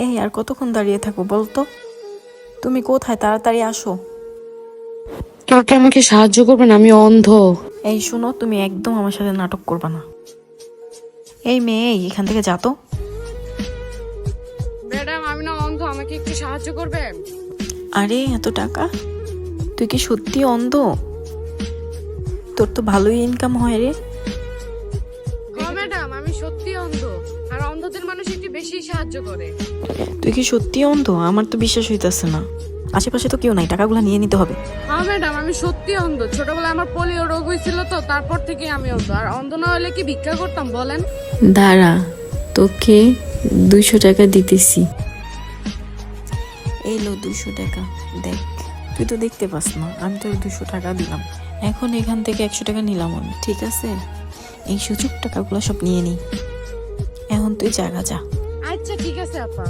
এই আর কতক্ষণ দাঁড়িয়ে থাকো বলতো? তুমি কোথায়? তাড়াতাড়ি আসো। কেউ কি আমাকে সাহায্য করবেন? আমি অন্ধ। এই শোনো, তুমি একদম আমার সাথে নাটক করবা না। এই মেয়ে, এখান থেকে যা তো। ম্যাডাম, আমি না অন্ধ, আমাকে একটু সাহায্য করবেন? আরে এত টাকা! তুই কি সত্যি অন্ধ? তোর তো ভালোই ইনকাম হয় রে। হ্যাঁ ম্যাডাম, আমি সত্যি অন্ধ। আর অন্ধদের মানুষ একটু বেশি সাহায্য করে। তুই কি সত্যি অন্ধ? আমার তো বিশ্বাস হইতাছে না। আশেপাশে তো কেউ নাই, টাকাগুলো নিয়ে নিতে হবে। হ্যাঁ ম্যাডাম, আমি সত্যি অন্ধ। ছোটবেলায় আমার পোলিও রোগ হয়েছিল, তো তারপর থেকে আমি অন্ধ। আর অন্ধ না হলে কি ভিক্ষা করতাম বলেন? দাঁড়া, তোকে 200 টাকা দিতেছি। এই লো 200 টাকা। দেখ, তুই তো দেখতে পাস না, আমি তোর 200 টাকা দিলাম। এখন এখান থেকে 100 টাকা নিলাম আমি, ঠিক আছে? এই সুযোগ টাকাগুলো সব নিয়ে নিই। এখন তুই জায়গা যা। আচ্ছা ঠিক আছে আপা।